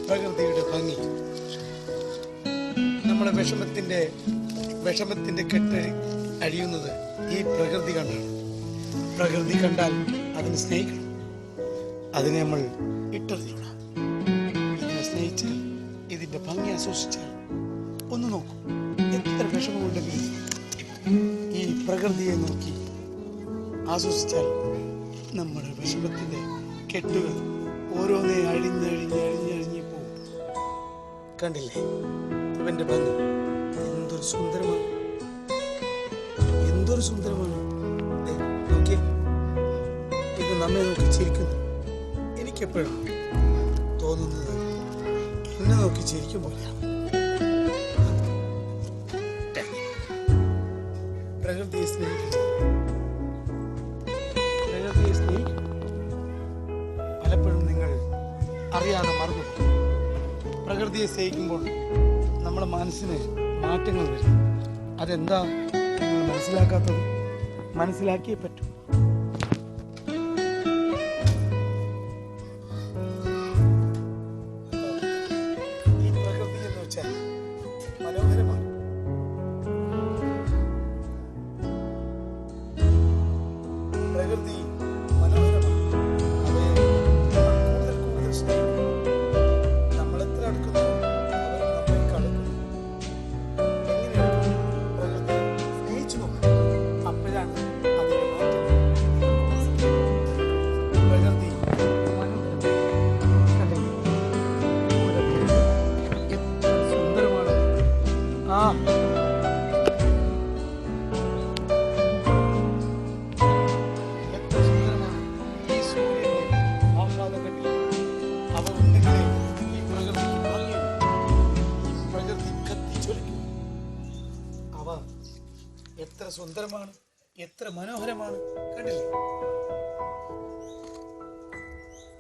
പ്രകൃതിയുടെ ഭംഗി. നമ്മളെ വിഷമത്തിന്റെ കെട്ട് അഴിയുന്നത് ഈ പ്രകൃതി കണ്ടാണ്. പ്രകൃതി കണ്ടാൽ അതിനെ സ്നേഹിക്കണം, അതിനെ നമ്മൾ ഇട്ടെറിഞ്ഞൂടാ. ഇതിനെ സ്നേഹിച്ചാൽ, ഇതിന്റെ ഭംഗി ആസ്വദിച്ചാൽ, ഒന്ന് നോക്കൂ, എത്ര വിഷമമുണ്ടെങ്കിലും ഈ പ്രകൃതിയെ നോക്കി ആസ്വദിച്ചാൽ നമ്മുടെ വിഷമത്തിന്റെ കെട്ടുകൾ ഓരോന്നേ അഴിഞ്ഞഴിഞ്ഞ് പോകും. കണ്ടില്ലേ ഇവന്റെ ഭംഗി? എന്തൊരു സുന്ദരമാണ്, എന്തൊരു സുന്ദരമാണ്. നോക്കിയേ, ഇത് നമ്മെ നോക്കി ചിരിക്കുന്നു. എനിക്കെപ്പോഴും തോന്നുന്നത് എന്നെ നോക്കി ചിരിക്കും പോലെയാണ്. പ്രകൃതിയെ സ്നേഹിക്കും. പലപ്പോഴും നിങ്ങൾ അറിയാതെ മറന്നു. പ്രകൃതിയെ സ്നേഹിക്കുമ്പോൾ നമ്മുടെ മനസ്സിന് മാറ്റങ്ങൾ വരും. അതെന്താ നിങ്ങൾ മനസ്സിലാക്കാത്തത്? മനസ്സിലാക്കിയേ പറ്റൂ. ഈ പ്രകൃതി എന്ന് വെച്ചാൽ മനോഹരമാണ്. പ്രകൃതി മനോഹരമാണ്. അവയെ കൂടുതൽ സ്നേഹിക്കുന്നു. നമ്മൾ എത്ര അടുക്കുന്നു അവർ നമ്മെ കടക്കുന്നു. എങ്ങനെയാണ് പ്രകൃതി സ്നേഹിച്ചു നോക്കുക. അപ്പോഴാണ് അതിന്റെ മാറ്റം. പ്രകൃതി എത്ര സുന്ദരമാണ്. എത്ര സുന്ദരമാണ്, എത്ര മനോഹരമാണ്. കണ്ടില്ലേ?